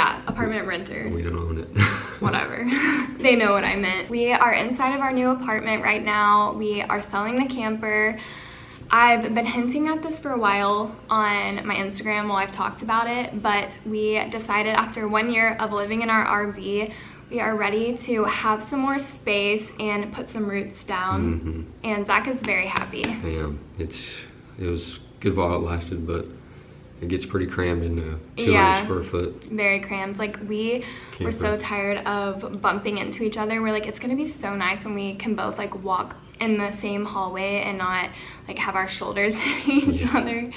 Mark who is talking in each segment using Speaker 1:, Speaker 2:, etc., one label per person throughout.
Speaker 1: Yeah, apartment renters.
Speaker 2: We don't own it.
Speaker 1: Whatever. They know what I meant. We are inside of our new apartment right now. We are selling the camper. I've been hinting at this for a while on my Instagram while I've talked about it, but we decided after 1 year of living in our RV, we are ready to have some more space and put some roots down. And Zach is very happy.
Speaker 2: I am. It was good while it lasted, but it gets pretty crammed in a 200 square foot.
Speaker 1: Very crammed. Like we were so tired of bumping into each other. We're like, it's gonna be so nice when we can both like walk in the same hallway and not like have our shoulders hitting each other.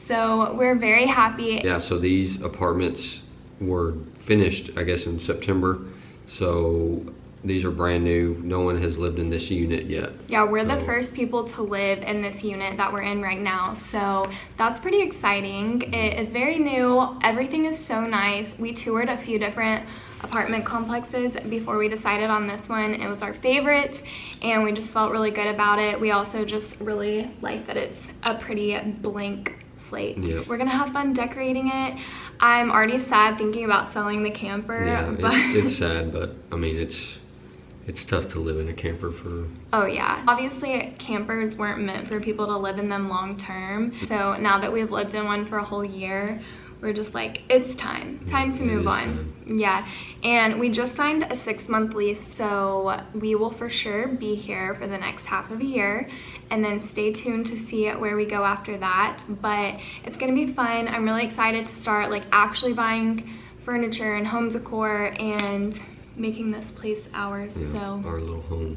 Speaker 1: So we're very happy.
Speaker 2: Yeah, so these apartments were finished, I guess, in September. So these are brand new. No one has lived in this unit yet.
Speaker 1: Yeah, we're the first people to live in this unit that we're in right now. So that's pretty exciting. It is very new. Everything is so nice. We toured a few different apartment complexes before we decided on this one. It was our favorite and we just felt really good about it. We also just really like that it's a pretty blank slate. Yep. We're gonna have fun decorating it. I'm already sad thinking about selling the camper.
Speaker 2: Yeah, but it's sad, but I mean, it's tough to live in a camper for...
Speaker 1: Oh yeah. Obviously, campers weren't meant for people to live in them long term. So now that we've lived in one for a whole year, we're just like, it's time to move on. Yeah, and we just signed a 6-month lease, so we will for sure be here for the next half of a year, and then stay tuned to see where we go after that. But it's gonna be fun. I'm really excited to start like actually buying furniture and home decor and making this place ours.
Speaker 2: Yeah,
Speaker 1: so
Speaker 2: our little home.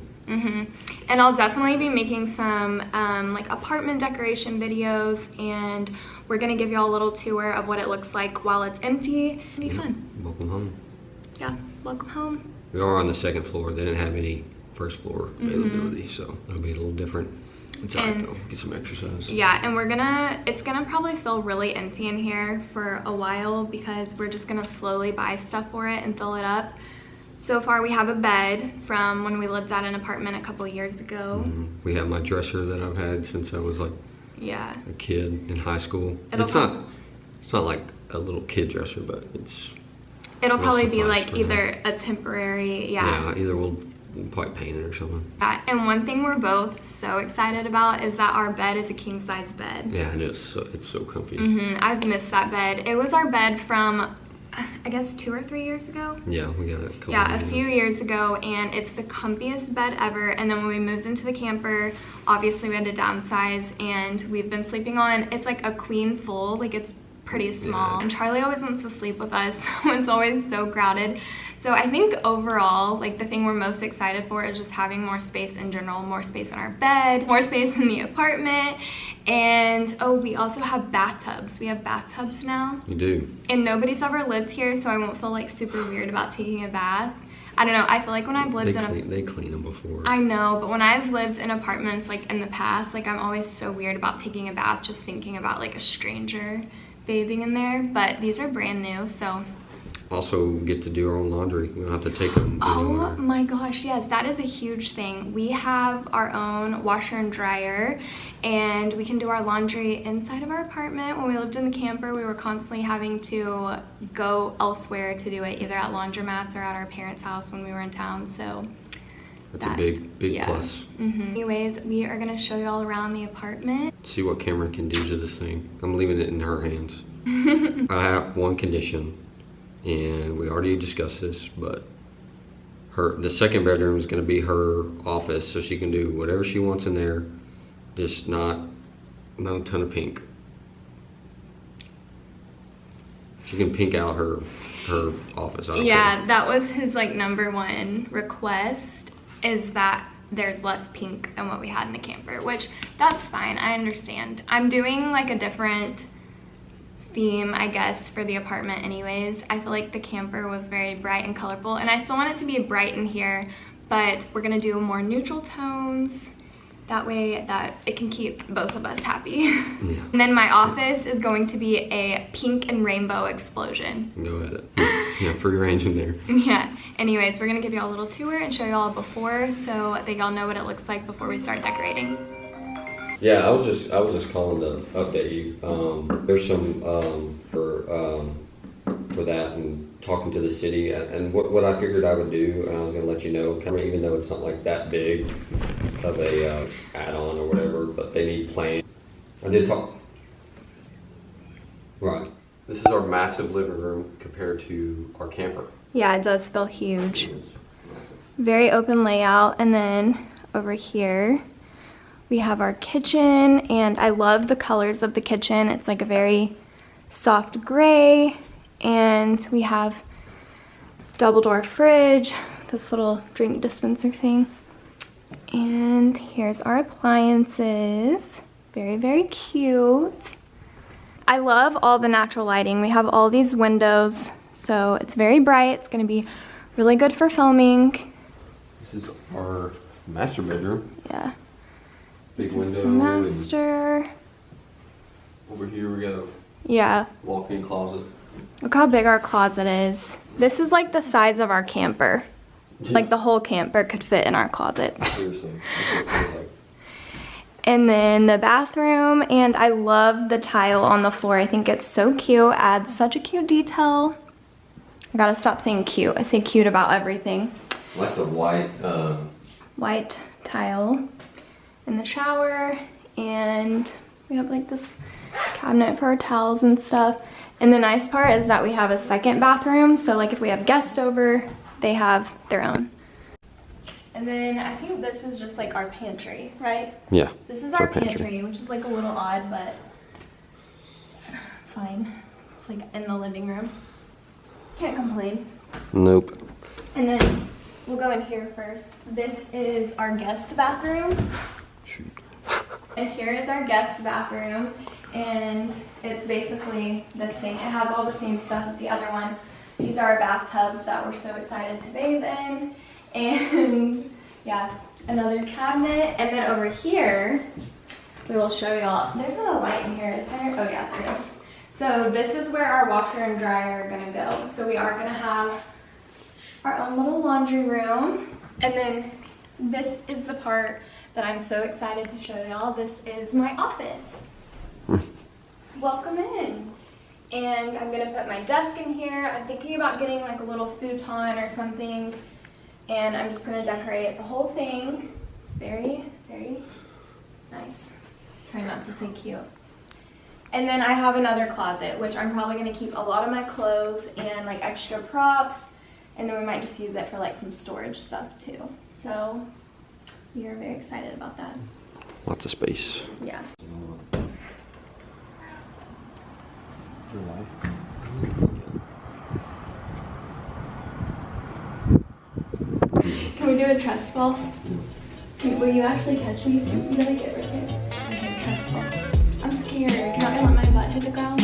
Speaker 1: And I'll definitely be making some like apartment decoration videos, and we're gonna give y'all a little tour of what it looks like while it's empty. It'll be fun.
Speaker 2: Welcome home.
Speaker 1: Yeah, welcome home.
Speaker 2: We are on the 2nd floor. They didn't have any 1st floor availability, so it'll be a little different. It's alright though, get some exercise.
Speaker 1: Yeah, and it's gonna probably feel really empty in here for a while because we're just gonna slowly buy stuff for it and fill it up. So far we have a bed from when we lived at an apartment a couple years ago.
Speaker 2: We have my dresser that I've had since I was like a kid in high school. It's not like a little kid dresser, but
Speaker 1: it'll probably be like either a temporary,
Speaker 2: yeah, either we'll probably paint it or something.
Speaker 1: And one thing we're both so excited about is that our bed is a king size bed.
Speaker 2: Yeah, and it's so comfy.
Speaker 1: I've missed that bed. It was our bed from I guess 2 or 3 years ago.
Speaker 2: Yeah, we got it
Speaker 1: a few years ago, and it's the comfiest bed ever. And then when we moved into the camper, obviously we had to downsize, and we've been sleeping on, it's like a queen full, like it's pretty small. And Charlie always wants to sleep with us, so it's always so crowded. So I think overall, like the thing we're most excited for is just having more space in general, more space in our bed, more space in the apartment. And oh, we also have bathtubs. We have bathtubs now.
Speaker 2: You do.
Speaker 1: And nobody's ever lived here, so I won't feel like super weird about taking a bath. I don't know, I feel like when I've lived
Speaker 2: they clean them before.
Speaker 1: I know, but when I've lived in apartments like in the past, like I'm always so weird about taking a bath, just thinking about like a stranger bathing in there. But these are brand new, so.
Speaker 2: Also get to do our own laundry. We don't have to take them
Speaker 1: anywhere. Oh my gosh, yes, that is a huge thing. We have our own washer and dryer, and we can do our laundry inside of our apartment. When we lived in the camper, we were constantly having to go elsewhere to do it, either at laundromats or at our parents' house when we were in town. So
Speaker 2: that's a big plus.
Speaker 1: Anyways, we are gonna show you all around the apartment.
Speaker 2: See what Cameron can do to this thing. I'm leaving it in her hands. I have one condition, and we already discussed this, but the 2nd bedroom is going to be her office, so she can do whatever she wants in there, just not a ton of pink. She can pink out her office. I don't care.
Speaker 1: That was his like #1 request, is that there's less pink than what we had in the camper, which that's fine, I understand. I'm doing like a different theme, I guess, for the apartment anyways. I feel like the camper was very bright and colorful, and I still want it to be bright in here, but we're gonna do more neutral tones. That way that it can keep both of us happy. Yeah. And then my office is going to be a pink and rainbow explosion.
Speaker 2: Go at it. Yeah, free range in there.
Speaker 1: Yeah. Anyways, we're gonna give y'all a little tour and show y'all before, so that y'all know what it looks like before we start decorating.
Speaker 2: Yeah, I was just calling to update you. There's some for for that and talking to the city. And what I figured I would do, and I was going to let you know, kind of, even though it's not like that big of a add-on or whatever, but they need plans. I did talk. Right. This is our massive living room compared to our camper.
Speaker 1: Yeah, it does feel huge.
Speaker 2: It is massive.
Speaker 1: Very open layout. And then over here, we have our kitchen, and I love the colors of the kitchen. It's like a very soft gray, and we have double door fridge, this little drink dispenser thing. And here's our appliances. Very, very cute. I love all the natural lighting. We have all these windows, so it's very bright. It's gonna be really good for filming.
Speaker 2: This is our master bedroom.
Speaker 1: Yeah.
Speaker 2: Big
Speaker 1: This
Speaker 2: window.
Speaker 1: is the master.
Speaker 2: Over here we got a
Speaker 1: Yeah.
Speaker 2: walk-in closet.
Speaker 1: Look how big our closet is. This is like the size of our camper. Like the whole camper could fit in our closet.
Speaker 2: Seriously. That's what it feels like.
Speaker 1: And then the bathroom, and I love the tile on the floor. I think it's so cute, adds such a cute detail. I gotta stop saying cute. I say cute about everything.
Speaker 2: I like the white.
Speaker 1: White tile in the shower, and we have like this cabinet for our towels and stuff. And the nice part is that we have a second bathroom, so like if we have guests over, they have their own. And then I think this is just like our pantry, right?
Speaker 2: Yeah.
Speaker 1: This is our pantry, which is like a little odd, but it's fine. It's like in the living room. Can't complain.
Speaker 2: Nope.
Speaker 1: And then we'll go in here first. This is our guest bathroom.
Speaker 2: Shoot.
Speaker 1: And here is our guest bathroom. And it's basically the same. It has all the same stuff as the other one. These are our bathtubs that we're so excited to bathe in. And yeah, another cabinet. And then over here, we will show y'all. There's not a light in here, is there? Oh yeah, there is. So this is where our washer and dryer are gonna go. So we are gonna have our own little laundry room. And then this is the part that I'm so excited to show y'all. This is my office. Welcome in. And I'm gonna put my desk in here. I'm thinking about getting like a little futon or something. And I'm just gonna decorate the whole thing. It's very, very nice. Try not to say cute. And then I have another closet, which I'm probably gonna keep a lot of my clothes and like extra props. And then we might just use it for like some storage stuff too. So we are very excited about that.
Speaker 2: Lots of space.
Speaker 1: Yeah. Can we do a trust fall? Will you actually catch me? You gotta get right there. Okay, trust fall. I'm scared. Can I let my butt hit the ground?